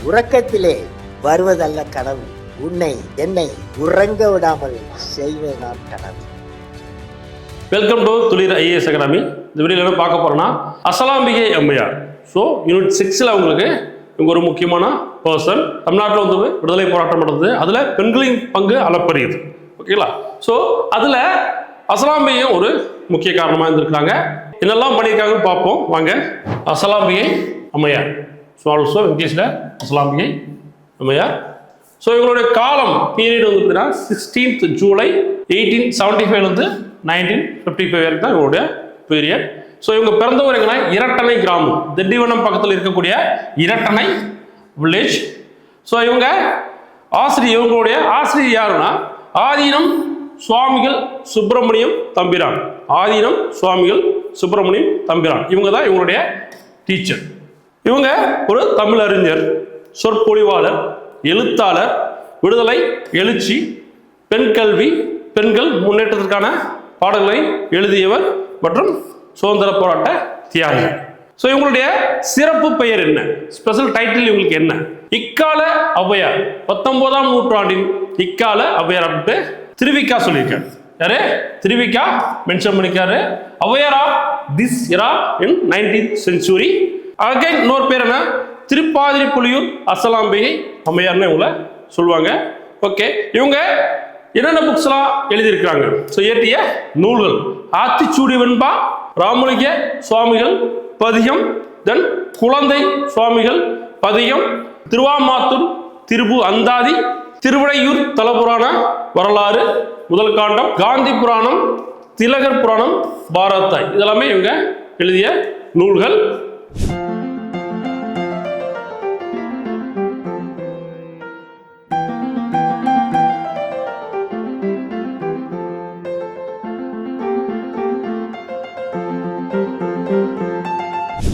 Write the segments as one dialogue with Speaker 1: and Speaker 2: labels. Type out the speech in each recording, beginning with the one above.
Speaker 1: உறக்கத்திலே வருவதல்ல கனவு, உன்னை என்னை உறங்க விடாமல் செய்வதுதான் கனவு.
Speaker 2: வெல்கம் டு துளிர் ஐஏஎஸ் அகாடமி. இந்த வீடியோவில் என்ன பார்க்க போறோம்னா, அசலாம்பிகை அம்மையார். ஸோ யூனிட் 6ல் அவங்களுக்கு இவங்க ஒரு முக்கியமான பர்சன். தமிழ்நாட்டில் வந்து விடுதலை போராட்டம் நடந்தது, அதில் பெண்களின் பங்கு அளப்பரியது. ஓகேங்களா? ஸோ அதில் அசலாம்பிகையும் ஒரு முக்கிய காரணமாக இருந்திருக்காங்க. என்னெல்லாம் பண்ணியிருக்காங்கன்னு பார்ப்போம் வாங்க. அசலாம்பிகை அம்மையார். ஸோ ஆல்சோ இங்கிலீஷில் அசலாம்பிகை அம்மையார். ஸோ இவங்களுடைய காலம் பீரியட் வந்து பார்த்தீங்கன்னா 16th ஜூலை 1875 வந்து 1955 வரைக்கும் தான் இவங்களுடைய பீரியட். ஸோ இவங்க பிறந்த ஊர் எங்கன்னா இரட்டனை கிராமம், திண்டிவனம் பக்கத்தில் இருக்கக்கூடிய இரட்டனை வில்லேஜ். ஸோ இவங்க இவங்களுடைய ஆசிரியர் யாருன்னா ஆதீனம் சுவாமிகள் சுப்பிரமணியம் தம்பிரான். ஆதீனம் சுவாமிகள் சுப்பிரமணியம் தம்பிரான் இவங்க தான் இவங்களுடைய டீச்சர். இவங்க ஒரு தமிழ் அறிஞர், சொற்பொழிவாளர், எழுத்தாளர், விடுதலை எழுச்சி, பெண் கல்வி, பெண்கள் முன்னேற்றத்திற்கான பாடல்களை எழுதியவர் மற்றும் சுதந்திர போராட்ட தியாகி. ஸோ இவங்களுடைய சிறப்பு பெயர் என்ன, ஸ்பெஷல் டைட்டில் இவங்களுக்கு என்ன? இக்கால ஔவையார், 19ஆம் நூற்றாண்டின் இக்கால ஔவையார் அப்படின்ட்டு திருவிக்கா சொல்லியிருக்காரு. யாரு? திருவிக்கா மென்ஷன் பண்ணிருக்காரு. Avvaiyar of this era in 19th century. Again இன்னொரு பேர் என்ன? திருப்பாதிரி புலியூர் அசலாம்பிகை அம்மையார்னு இவங்கள சொல்லுவாங்க. ஓகே, இவங்க என்னென்ன புக்ஸ் எல்லாம் எழுதியிருக்கிறாங்க? ஸோ இயற்றிய நூல்கள் ஆத்திச்சூடி வெண்பா, ராமலிங்க சுவாமிகள் பதிகம், தென் குழந்தை சுவாமிகள் பதிகம், திருவாமாத்தூர் திருபு அந்தாதி, திருவிடையூர் தலபுராண வரலாறு முதல் காண்டம், காந்தி புராணம், திலகர் புராணம், பாரதாய், இதெல்லாமே இவங்க எழுதிய நூல்கள்.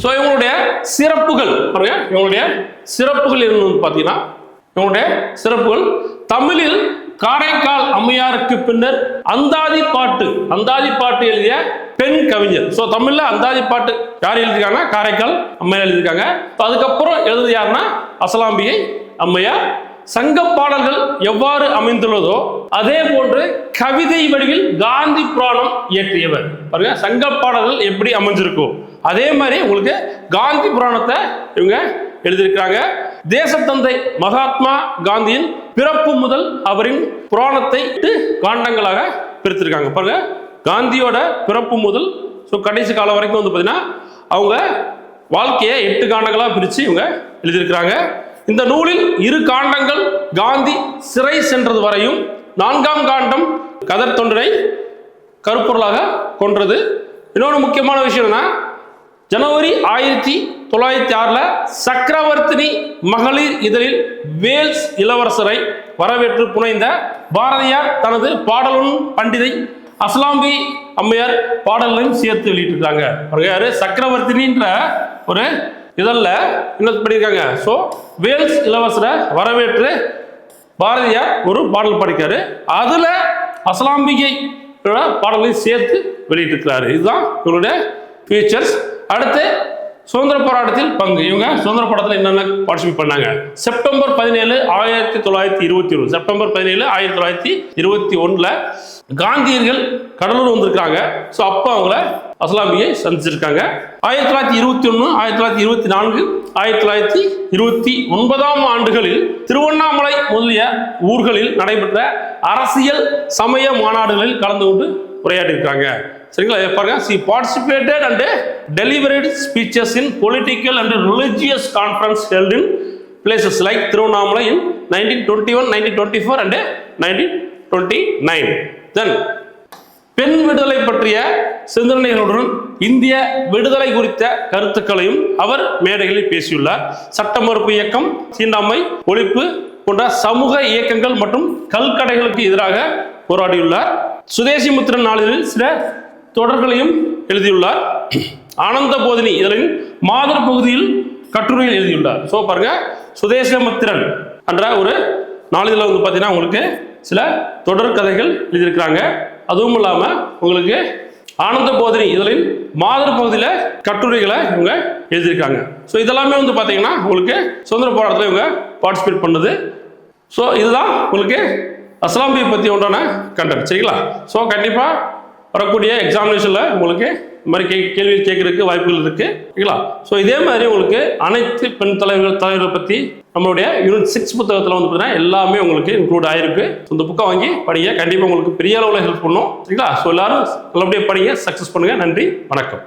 Speaker 2: ஸோ இவங்களுடைய சிறப்புகள் பாருங்க. இவங்களுடைய சிறப்புகள் என்னன்னு பார்த்தீங்கன்னா, இவங்களுடைய சிறப்புகள் தமிழில் காரைக்கால் அம்மையாருக்கு பின்னர் அந்தாதி பாட்டு எழுதிய பெண் கவிஞர். ஸோ தமிழ்ல அந்தாதி பாட்டு யார் எழுதியிருக்காங்க? காரைக்கால் அம்மையார் எழுதியிருக்காங்க. அதுக்கப்புறம் எழுது யாருன்னா அசலாம்பிகை அம்மையார். சங்க பாடல்கள் எவ்வாறு அமைந்துள்ளதோ அதே போன்று கவிதை வடிவில் காந்தி புராணம் இயற்றியவர். பாருங்க, சங்க பாடல்கள் எப்படி அமைஞ்சிருக்கும் அதே மாதிரி உங்களுக்கு காந்தி புராணத்தை இவங்க எழுதியிருக்கிறாங்க. தேசத்தந்தை மகாத்மா காந்தியின் பிறப்பு முதல் அவரின் புராணத்தை காண்டங்களாக பிரித்திருக்காங்க. பாருங்க, காந்தியோட பிறப்பு முதல் கடைசி காலம் வரைக்கும் வந்து பார்த்தீங்கன்னா அவங்க வாழ்க்கையை 8 காண்டங்களாக பிரித்து இவங்க எழுதியிருக்கிறாங்க. இந்த நூலில் 2 காண்டங்கள் காந்தி சிறை சென்றது வரையும், 4ஆம் காண்டம் கதர் தொண்டனை கருப்பொருளாக கொன்றது. இன்னொன்று முக்கியமான விஷயம் என்ன, ஜனவரி 1906 சக்கரவர்த்தினி மகளிர் இதழில் வேல்ஸ் இளவரசரை வரவேற்று புனைந்த பாரதியார் தனது பாடலும் பண்டிதை அசலாம்பி அம்மையார் பாடலையும் சேர்த்து வெளியிட்டிருக்காங்க. யாரு? சக்கரவர்த்தினின்ற ஒரு இதழில் என்ன பண்ணியிருக்காங்க? ஸோ வேல்ஸ் இளவரசரை வரவேற்று பாரதியார் ஒரு பாடல் படிக்காரு, அதில் அசலாம்பிகை பாடலையும் சேர்த்து வெளியிட்டிருக்கிறாரு. இதுதான் இவருடைய ஃபீச்சர்ஸ். அடுத்து சுதந்திர போராட்டத்தில் பங்கு. இவங்க சுதந்திர போராட்டத்தில் என்னென்ன பார்ட்டிசிபேட் பண்ணாங்க? செப்டம்பர் 17, 1921 செப்டம்பர் 17, 1921 காந்தியர்கள் கடலூர் வந்திருக்காங்க. ஸோ அப்போ அவங்கள அசலாம்பிகை சந்திச்சிருக்காங்க. 1921, 1924, 1929 ஆண்டுகளில் திருவண்ணாமலை முதலிய ஊர்களில் நடைபெற்ற அரசியல் சமய மாநாடுகளில் கலந்து கொண்டு உரையாடியிருக்காங்க. சரிங்களா? பாருங்க, she participated and delivered speeches in political and religious conference held in places like Tirunnamalai in 1921, 1924 and 1929. Then பெண் விடுதலை பற்றிய சிந்தனைகளுடன் இந்திய விடுதலை குறித்த கருத்துக்களையும் அவர் மேடைகளில் பேசியுள்ளார். சட்ட மறுப்பு இயக்கம், தீண்டாமை ஒழிப்பு போன்ற சமூக இயக்கங்கள் மற்றும் கல்கடைகளுக்கு எதிராக போராடியுள்ளார். சுதேசி முத்திரன் நாளிதழில் சில தொடர்களையும் எழுதியுள்ளார். ஆனந்த போதினி இதழின் மாதர் பகுதியில் கட்டுரையில் எழுதியுள்ளார். ஸோ பாருங்க, சுதேசமித்திரன் என்ற ஒரு நாளிதழில் வந்து பார்த்தீங்கன்னா உங்களுக்கு சில தொடர் கதைகள் எழுதியிருக்கிறாங்க. அதுவும் இல்லாமல் உங்களுக்கு ஆனந்த போதினி இதழின் மாதர் பகுதியில் கட்டுரைகளை இவங்க எழுதியிருக்காங்க. ஸோ இதெல்லாமே வந்து பார்த்தீங்கன்னா உங்களுக்கு சுதந்திர போராட்டத்தில் இவங்க பார்ட்டிசிபேட் பண்ணுது. ஸோ இதுதான் உங்களுக்கு அஸ்லாம்பியை பற்றி உண்டான கண்டென்ட். சரிங்களா? ஸோ கண்டிப்பாக வரக்கூடிய எக்ஸாமினேஷனில் உங்களுக்கு இந்த மாதிரி கேள்வி கேட்கறதுக்கு வாய்ப்புகள் இருக்குது. சரிங்களா? ஸோ இதே மாதிரி உங்களுக்கு அனைத்து பெண் தலைவர்களை பற்றி நம்மளுடைய யூனிட் 6 புத்தகத்தில் வந்து பார்த்தீங்கன்னா எல்லாமே உங்களுக்கு இன்க்ளூட் ஆயிருக்கு. இந்த புக்கை வாங்கி படிங்க, கண்டிப்பாக உங்களுக்கு பெரிய அளவில் ஹெல்ப் பண்ணும். சரிங்களா? ஸோ எல்லாரும் நல்லபடியாக படிங்க, சக்ஸஸ் பண்ணுங்கள். நன்றி, வணக்கம்.